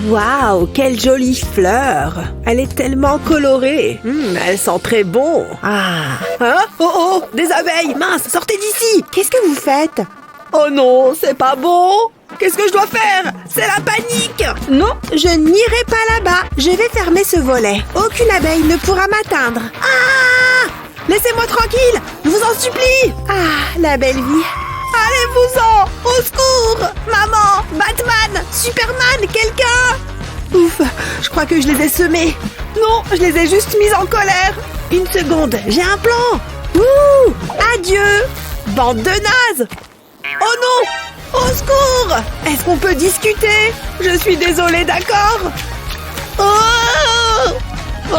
Waouh, quelle jolie fleur! Elle est tellement colorée. Elle sent très bon. Ah! Hein? Oh oh! Des abeilles! Mince, sortez d'ici! Qu'est-ce que vous faites? Oh non, c'est pas bon! Qu'est-ce que je dois faire? C'est la panique! Non, je n'irai pas là-bas. Je vais fermer ce volet. Aucune abeille ne pourra m'atteindre. Ah! Laissez-moi tranquille! Je vous en supplie! Ah, la belle vie. Allez-vous-en! Au secours! Maman! Batman! Superman! Quelqu'un! Ouf, je crois que je les ai semés. Non, je les ai juste mis en colère! Une seconde, j'ai un plan. Ouh! Adieu! Bande de nazes! Oh non! Au secours! Est-ce qu'on peut discuter? Je suis désolée, d'accord? Oh! Oh!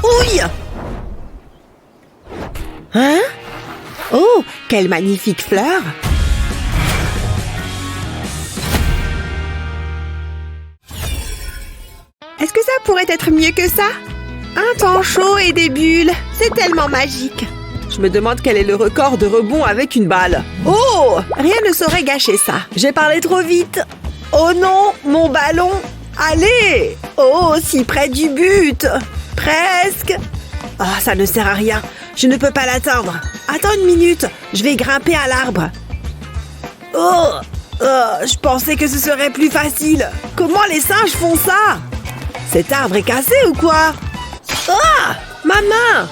Ouille! Hein? Oh, quelle magnifique fleur! Est-ce que ça pourrait être mieux que ça? Un temps chaud et des bulles, c'est tellement magique. Je me demande quel est le record de rebond avec une balle. Oh! Rien ne saurait gâcher ça. J'ai parlé trop vite. Oh non, mon ballon. Allez! Oh, si près du but. Presque. Ah, ça ne sert à rien. Je ne peux pas l'atteindre. Attends une minute, je vais grimper à l'arbre. Oh! Je pensais que ce serait plus facile. Comment les singes font ça? Cet arbre est cassé ou quoi? Ah! Ma main!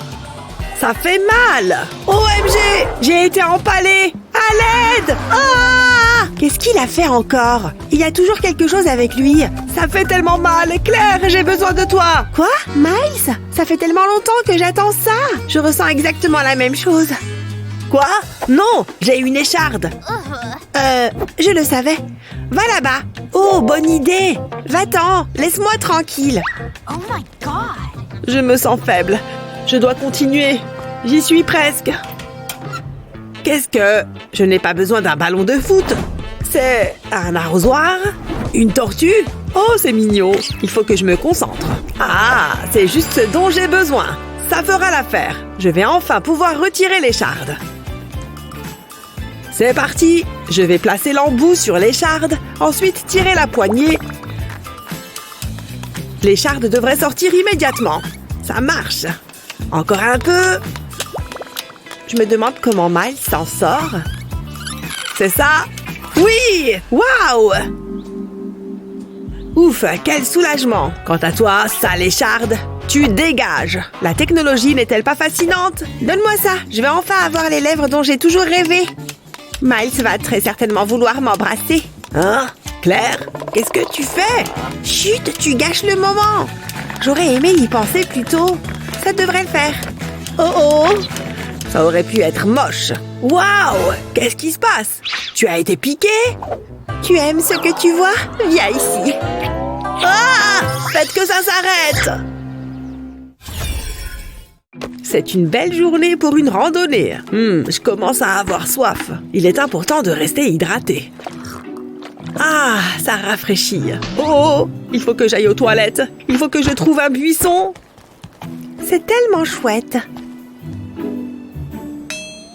Ça fait mal! OMG! J'ai été empalée! À l'aide! Ah! Qu'est-ce qu'il a fait encore? Il y a toujours quelque chose avec lui. Ça fait tellement mal! Claire, j'ai besoin de toi! Quoi? Miles? Ça fait tellement longtemps que j'attends ça! Je ressens exactement la même chose. Quoi? Non! J'ai une écharde! Je le savais. Va là-bas. Oh, bonne idée! Va-t'en, laisse-moi tranquille. Oh my God! Je me sens faible. Je dois continuer. J'y suis presque. Qu'est-ce que... Je n'ai pas besoin d'un ballon de foot. C'est un arrosoir? Une tortue? Oh, c'est mignon. Il faut que je me concentre. Ah, c'est juste ce dont j'ai besoin. Ça fera l'affaire. Je vais enfin pouvoir retirer l'écharde. C'est parti. Je vais placer l'embout sur l'écharde. Ensuite, tirer la poignée. L'écharde devrait sortir immédiatement. Ça marche. Encore un peu. Je me demande comment Miles s'en sort. C'est ça? Oui! Waouh! Ouf, quel soulagement! Quant à toi, sale écharde, tu dégages! La technologie n'est-elle pas fascinante? Donne-moi ça, je vais enfin avoir les lèvres dont j'ai toujours rêvé. Miles va très certainement vouloir m'embrasser. Hein? Claire, qu'est-ce que tu fais? Chut, tu gâches le moment! J'aurais aimé y penser plus tôt. Ça devrait le faire. Oh oh! Ça aurait pu être moche. Waouh! Qu'est-ce qui se passe? Tu as été piqué? Tu aimes ce que tu vois? Viens ici. Ah! Faites que ça s'arrête! C'est une belle journée pour une randonnée. Je commence à avoir soif. Il est important de rester hydraté. Ah, ça rafraîchit. Oh, il faut que j'aille aux toilettes. Il faut que je trouve un buisson. C'est tellement chouette.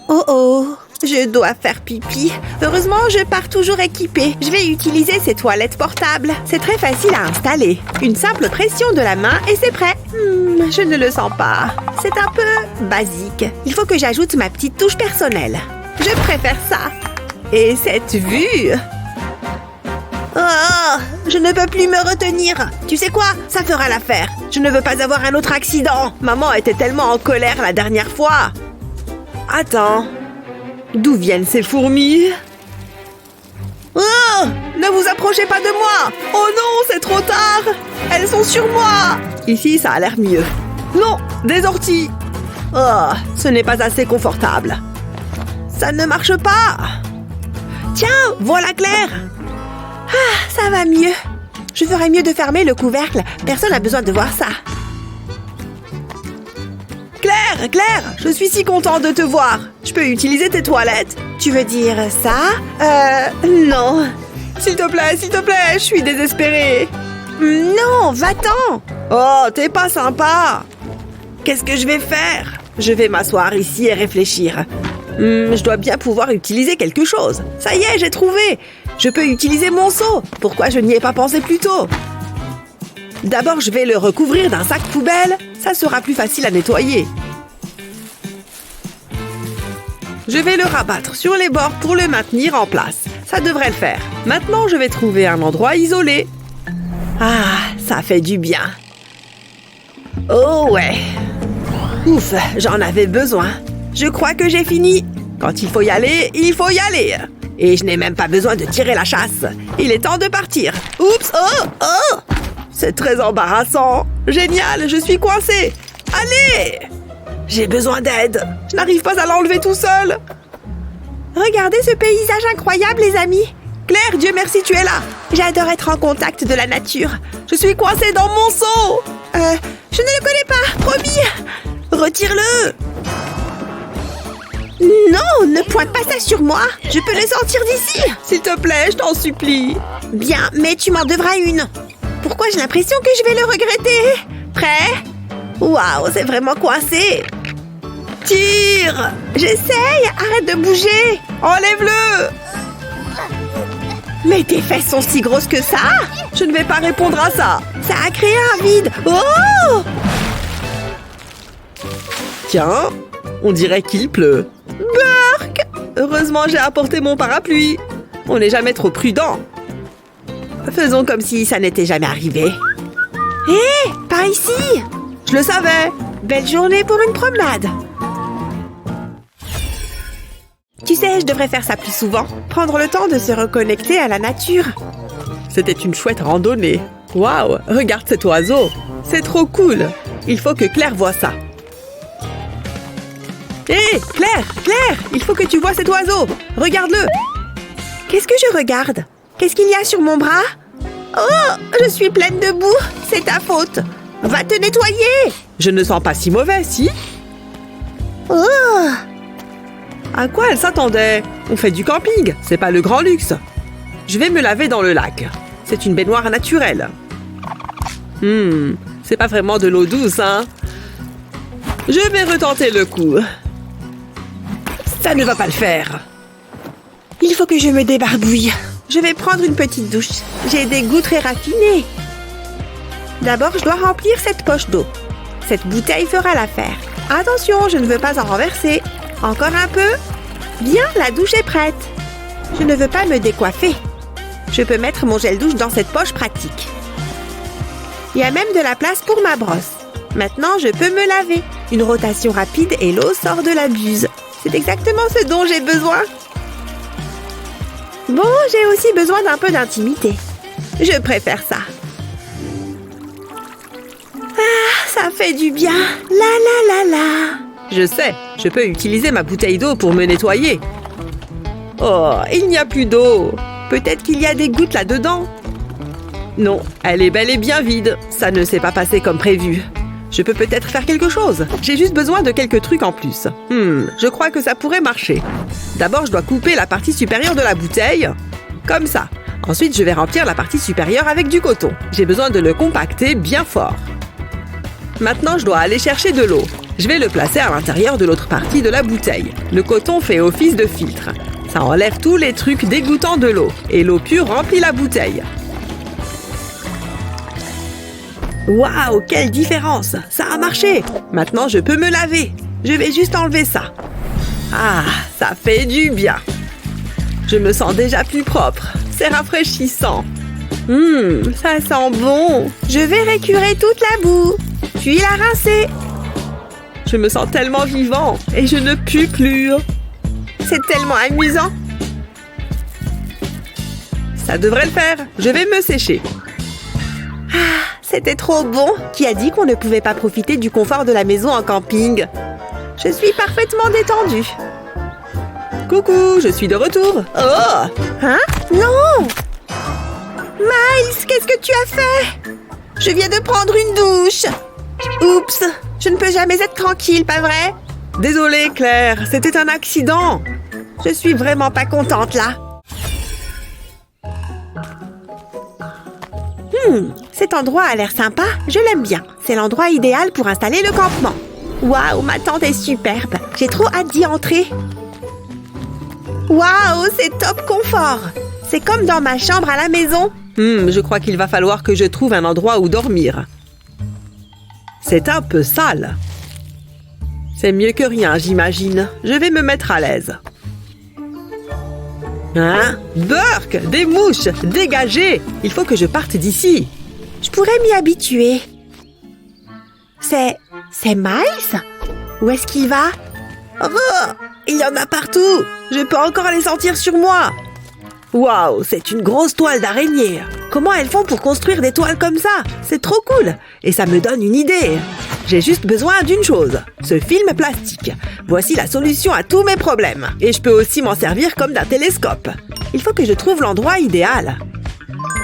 Oh oh, je dois faire pipi. Heureusement, je pars toujours équipée. Je vais utiliser ces toilettes portables. C'est très facile à installer. Une simple pression de la main et c'est prêt. Je ne le sens pas. C'est un peu basique. Il faut que j'ajoute ma petite touche personnelle. Je préfère ça. Et cette vue... Oh, je ne peux plus me retenir. Tu sais quoi? Ça fera l'affaire. Je ne veux pas avoir un autre accident. Maman était tellement en colère la dernière fois. Attends. D'où viennent ces fourmis? Oh! Ne vous approchez pas de moi! Oh non, c'est trop tard! Elles sont sur moi! Ici, ça a l'air mieux. Non, des orties! Oh, ce n'est pas assez confortable. Ça ne marche pas! Tiens, voilà Claire! Ah, ça va mieux. Je ferais mieux de fermer le couvercle. Personne n'a besoin de voir ça. Claire, Claire, je suis si contente de te voir. Je peux utiliser tes toilettes. Tu veux dire ça? Non. S'il te plaît, je suis désespérée. Non, va-t'en. Oh, t'es pas sympa. Qu'est-ce que je vais faire? Je vais m'asseoir ici et réfléchir. Je dois bien pouvoir utiliser quelque chose. Ça y est, j'ai trouvé. Je peux utiliser mon seau. Pourquoi je n'y ai pas pensé plus tôt? D'abord, je vais le recouvrir d'un sac poubelle. Ça sera plus facile à nettoyer. Je vais le rabattre sur les bords pour le maintenir en place. Ça devrait le faire. Maintenant, je vais trouver un endroit isolé. Ah, ça fait du bien. Oh ouais. Ouf, j'en avais besoin. Je crois que j'ai fini. Quand il faut y aller, il faut y aller. Et je n'ai même pas besoin de tirer la chasse. Il est temps de partir. Oups, oh. C'est très embarrassant. Génial, je suis coincée. Allez! J'ai besoin d'aide. Je n'arrive pas à l'enlever tout seul. Regardez ce paysage incroyable, les amis. Claire, Dieu merci, tu es là. J'adore être en contact de la nature. Je suis coincée dans mon seau. Je ne le connais pas, promis. Retire-le. Non, ne pointe pas ça sur moi. Je peux le sortir d'ici. S'il te plaît, je t'en supplie. Bien, mais tu m'en devras une. Pourquoi j'ai l'impression que je vais le regretter? Prêt? Waouh, c'est vraiment coincé. Tire. J'essaye, arrête de bouger. Enlève-le. Mais tes fesses sont si grosses que ça? Je ne vais pas répondre à ça. Ça a créé un vide. Oh! Tiens, on dirait qu'il pleut. Burk! Heureusement, j'ai apporté mon parapluie. On n'est jamais trop prudent. Faisons comme si ça n'était jamais arrivé. Hé, par ici! Je le savais. Belle journée pour une promenade. Tu sais, je devrais faire ça plus souvent. Prendre le temps de se reconnecter à la nature. C'était une chouette randonnée. Waouh, regarde cet oiseau. C'est trop cool. Il faut que Claire voie ça. Hé, Claire, il faut que tu vois cet oiseau. Regarde-le. Qu'est-ce que je regarde? Qu'est-ce qu'il y a sur mon bras? Oh, je suis pleine de boue. C'est ta faute. Va te nettoyer. Je ne sens pas si mauvais, si? Oh! À quoi elle s'attendait? On fait du camping, c'est pas le grand luxe. Je vais me laver dans le lac. C'est une baignoire naturelle. C'est pas vraiment de l'eau douce, hein? Je vais retenter le coup. Ça ne va pas le faire. Il faut que je me débarbouille. Je vais prendre une petite douche. J'ai des goûts très raffinés. D'abord, je dois remplir cette poche d'eau. Cette bouteille fera l'affaire. Attention, je ne veux pas en renverser. Encore un peu. Bien, la douche est prête. Je ne veux pas me décoiffer. Je peux mettre mon gel douche dans cette poche pratique. Il y a même de la place pour ma brosse. Maintenant, je peux me laver. Une rotation rapide et l'eau sort de la buse. C'est exactement ce dont j'ai besoin. Bon, j'ai aussi besoin d'un peu d'intimité. Je préfère ça. Ah, ça fait du bien. La. Je sais, je peux utiliser ma bouteille d'eau pour me nettoyer. Oh, il n'y a plus d'eau. Peut-être qu'il y a des gouttes là-dedans. Non, elle est bel et bien vide. Ça ne s'est pas passé comme prévu. Je peux peut-être faire quelque chose. J'ai juste besoin de quelques trucs en plus. Je crois que ça pourrait marcher. D'abord, je dois couper la partie supérieure de la bouteille. Comme ça. Ensuite, je vais remplir la partie supérieure avec du coton. J'ai besoin de le compacter bien fort. Maintenant, je dois aller chercher de l'eau. Je vais le placer à l'intérieur de l'autre partie de la bouteille. Le coton fait office de filtre. Ça enlève tous les trucs dégoûtants de l'eau. Et l'eau pure remplit la bouteille. Waouh, quelle différence! Ça a marché! Maintenant, je peux me laver. Je vais juste enlever ça. Ah, ça fait du bien. Je me sens déjà plus propre. C'est rafraîchissant. Ça sent bon. Je vais récurer toute la boue. Puis la rincer. Je me sens tellement vivant et je ne pue plus. C'est tellement amusant. Ça devrait le faire. Je vais me sécher. C'était trop bon. Qui a dit qu'on ne pouvait pas profiter du confort de la maison en camping? Je suis parfaitement détendue. Coucou, je suis de retour. Oh! Hein? Non! Miles, qu'est-ce que tu as fait? Je viens de prendre une douche. Oups, je ne peux jamais être tranquille, pas vrai? Désolée, Claire, c'était un accident. Je suis vraiment pas contente, là. Cet endroit a l'air sympa, je l'aime bien. C'est l'endroit idéal pour installer le campement. Waouh, ma tente est superbe. J'ai trop hâte d'y entrer. Waouh, c'est top confort. C'est comme dans ma chambre à la maison. Je crois qu'il va falloir que je trouve un endroit où dormir. C'est un peu sale. C'est mieux que rien, j'imagine. Je vais me mettre à l'aise. Hein? Burk! Des mouches! Dégagez! Il faut que je parte d'ici. Je pourrais m'y habituer. C'est Miles? Où est-ce qu'il va? Oh, il y en a partout! Je peux encore les sentir sur moi! Waouh, c'est une grosse toile d'araignée! Comment elles font pour construire des toiles comme ça? C'est trop cool! Et ça me donne une idée! J'ai juste besoin d'une chose, ce film plastique. Voici la solution à tous mes problèmes. Et je peux aussi m'en servir comme d'un télescope. Il faut que je trouve l'endroit idéal.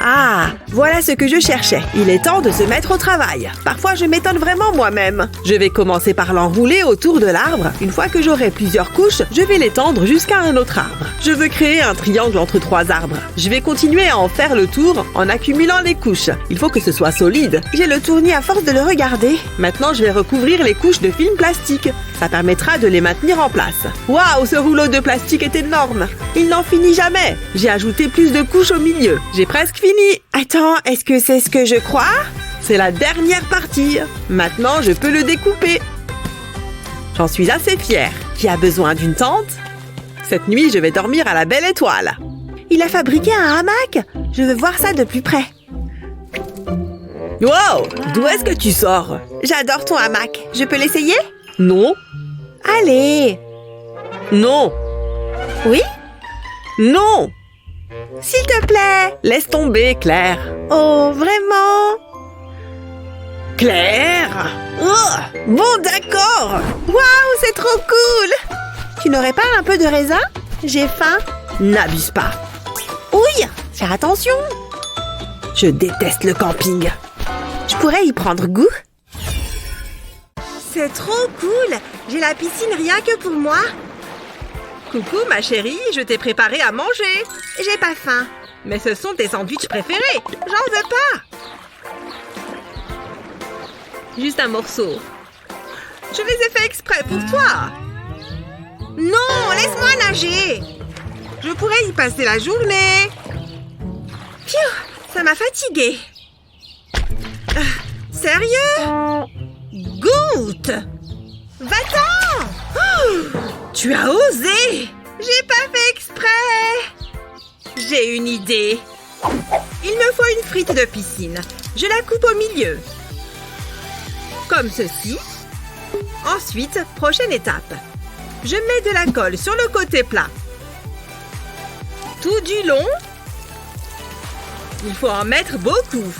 Ah, voilà ce que je cherchais. Il est temps de se mettre au travail. Parfois, je m'étonne vraiment moi-même. Je vais commencer par l'enrouler autour de l'arbre. Une fois que j'aurai plusieurs couches, je vais l'étendre jusqu'à un autre arbre. Je veux créer un triangle entre 3 arbres. Je vais continuer à en faire le tour en accumulant les couches. Il faut que ce soit solide. J'ai le tournis à force de le regarder. Maintenant, je vais recouvrir les couches de film plastique. Ça permettra de les maintenir en place. Waouh, ce rouleau de plastique est énorme. Il n'en finit jamais. J'ai ajouté plus de couches au milieu. J'ai presque fini. Attends, est-ce que c'est ce que je crois? C'est la dernière partie. Maintenant, je peux le découper. J'en suis assez fière. Qui a besoin d'une tente? Cette nuit, je vais dormir à la belle étoile. Il a fabriqué un hamac? Je veux voir ça de plus près. Wow! D'où est-ce que tu sors? J'adore ton hamac. Je peux l'essayer? Non. Allez! Non. Oui? Non. S'il te plaît! Laisse tomber, Claire. Oh, vraiment? Claire! Oh, bon, d'accord. Waouh, c'est trop cool! Tu n'aurais pas un peu de raisin? J'ai faim. N'abuse pas. Ouille! Fais attention! Je déteste le camping. Je pourrais y prendre goût. C'est trop cool! J'ai la piscine rien que pour moi. Coucou, ma chérie, je t'ai préparé à manger. J'ai pas faim. Mais ce sont tes sandwichs préférés. J'en veux pas. Juste un morceau. Je les ai fait exprès pour toi. Non, laisse-moi nager. Je pourrais y passer la journée. Pfiou, ça m'a fatiguée. Sérieux? Goûte! Va-t'en! Oh, tu as osé! J'ai pas fait exprès! J'ai une idée. Il me faut une frite de piscine. Je la coupe au milieu. Comme ceci. Ensuite, prochaine étape. Je mets de la colle sur le côté plat. Tout du long. Il faut en mettre beaucoup.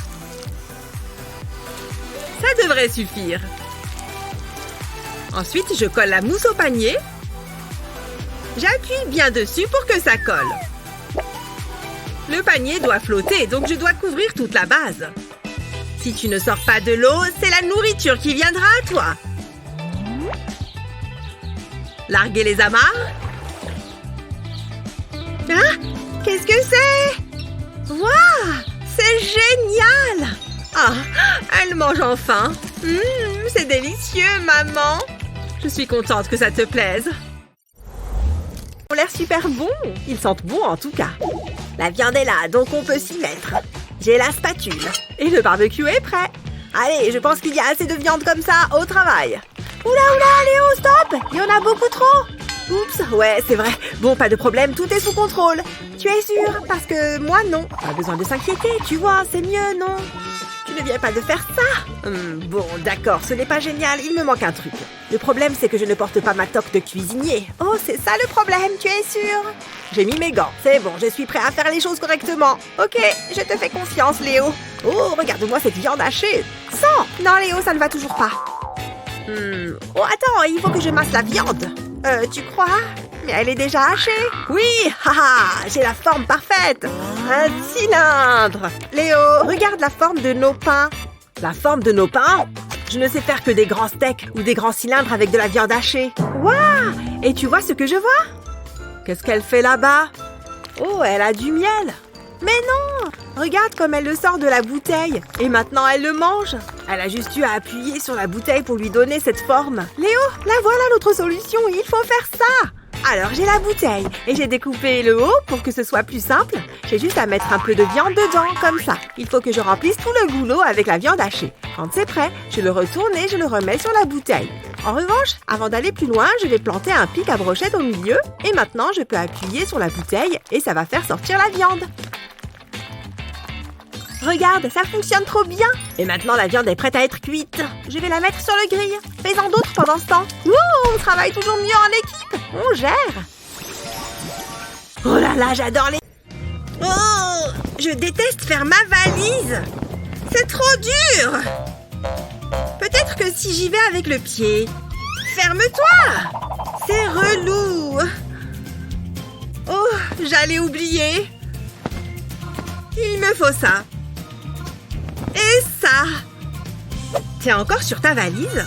Ça devrait suffire. Ensuite, je colle la mousse au panier. J'appuie bien dessus pour que ça colle. Le panier doit flotter, donc je dois couvrir toute la base. Si tu ne sors pas de l'eau, c'est la nourriture qui viendra à toi. Larguer les amarres. Ah, qu'est-ce que c'est? Waouh, c'est génial! Ah, elle mange enfin. C'est délicieux, maman. Je suis contente que ça te plaise. Ils ont l'air super bons. Ils sentent bon en tout cas. La viande est là, donc on peut s'y mettre. J'ai la spatule. Et le barbecue est prêt. Allez, je pense qu'il y a assez de viande comme ça au travail. Oula, Léo, stop! Il y en a beaucoup trop. Oups, ouais, c'est vrai. Bon, pas de problème, tout est sous contrôle. Tu es sûre? Parce que moi, non. Pas besoin de s'inquiéter, tu vois, c'est mieux, non? Tu ne viens pas de faire ça? Bon, d'accord, ce n'est pas génial, il me manque un truc. Le problème, c'est que je ne porte pas ma toque de cuisinier. Oh, c'est ça le problème, tu es sûre? J'ai mis mes gants, c'est bon, je suis prêt à faire les choses correctement. Ok, je te fais confiance, Léo. Oh, regarde-moi cette viande hachée. Sans! Non, Léo, ça ne va toujours pas. Oh, attends, il faut que je masse la viande. Tu crois? Mais elle est déjà hachée. Oui, haha, j'ai la forme parfaite. Un cylindre. Léo, regarde la forme de nos pains. La forme de nos pains? Je ne sais faire que des grands steaks ou des grands cylindres avec de la viande hachée. Waouh! Et tu vois ce que je vois? Qu'est-ce qu'elle fait là-bas? Oh, elle a du miel. Mais non! Regarde comme elle le sort de la bouteille. Et maintenant, elle le mange. Elle a juste eu à appuyer sur la bouteille pour lui donner cette forme. Léo, là voilà notre solution. Il faut faire ça. Alors j'ai la bouteille et j'ai découpé le haut pour que ce soit plus simple. J'ai juste à mettre un peu de viande dedans, comme ça. Il faut que je remplisse tout le goulot avec la viande hachée. Quand c'est prêt, je le retourne et je le remets sur la bouteille. En revanche, avant d'aller plus loin, je vais planter un pic à brochette au milieu. Et maintenant, je peux appuyer sur la bouteille et ça va faire sortir la viande. Regarde, ça fonctionne trop bien. Et maintenant, la viande est prête à être cuite. Je vais la mettre sur le grill. Fais-en d'autres pendant ce temps. Ouh, on travaille toujours mieux en équipe. On gère. Oh là là, j'adore les... Oh, je déteste faire ma valise. C'est trop dur. Peut-être que si j'y vais avec le pied... Ferme-toi. C'est relou. Oh, j'allais oublier. Il me faut ça. Et ça. T'es encore sur ta valise?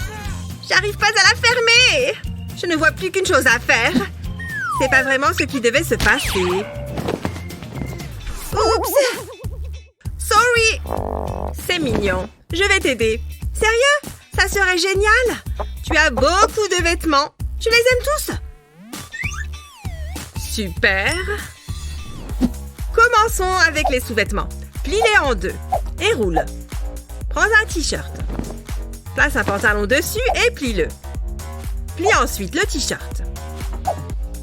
J'arrive pas à la fermer. Je ne vois plus qu'une chose à faire. C'est pas vraiment ce qui devait se passer. Oups. Sorry. C'est mignon. Je vais t'aider. Sérieux? Ça serait génial. Tu as beaucoup de vêtements. Tu les aimes tous? Super. Commençons avec les sous-vêtements. Plie-les en deux et roule. Prends un t-shirt. Place un pantalon dessus et plie-le. Plie ensuite le t-shirt.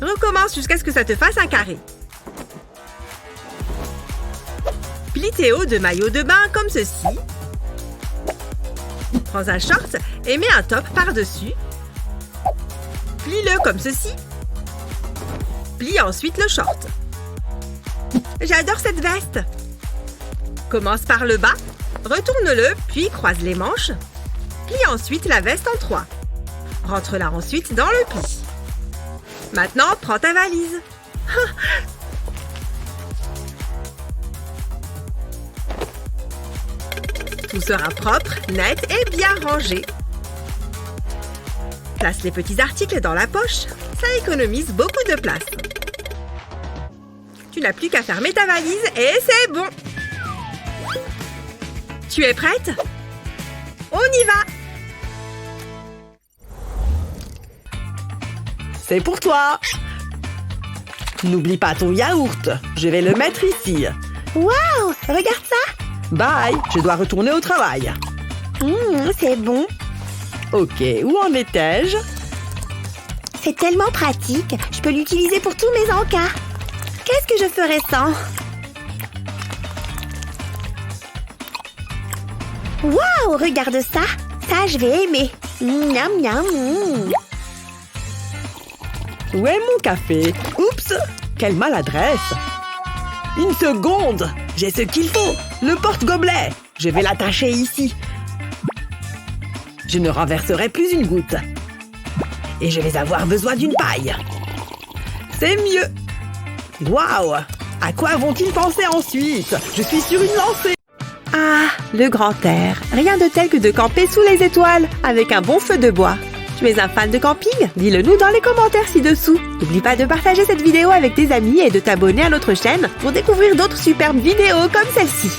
Recommence jusqu'à ce que ça te fasse un carré. Plie tes hauts de maillot de bain comme ceci. Prends un short et mets un top par-dessus. Plie-le comme ceci. Plie ensuite le short. J'adore cette veste. Commence par le bas, retourne-le, puis croise les manches. Plie ensuite la veste en 3. Rentre-la ensuite dans le pli. Maintenant, prends ta valise. Tout sera propre, net et bien rangé. Place les petits articles dans la poche. Ça économise beaucoup de place. Tu n'as plus qu'à fermer ta valise et c'est bon. Tu es prête? On y va! C'est pour toi. N'oublie pas ton yaourt. Je vais le mettre ici. Waouh! Regarde ça! Bye, je dois retourner au travail. C'est bon. Ok, où en étais-je? C'est tellement pratique. Je peux l'utiliser pour tous mes encas. Qu'est-ce que je ferais sans? Waouh! Regarde ça! Ça, je vais aimer. Miam, miam. Où est mon café? Oups! Quelle maladresse! Une seconde! J'ai ce qu'il faut! Le porte-gobelet! Je vais l'attacher ici. Je ne renverserai plus une goutte. Et je vais avoir besoin d'une paille. C'est mieux! Waouh! À quoi vont-ils penser ensuite? Je suis sur une lancée! Ah, le grand air. Rien de tel que de camper sous les étoiles, avec un bon feu de bois. Tu es un fan de camping? Dis-le nous dans les commentaires ci-dessous. N'oublie pas de partager cette vidéo avec tes amis et de t'abonner à notre chaîne pour découvrir d'autres superbes vidéos comme celle-ci.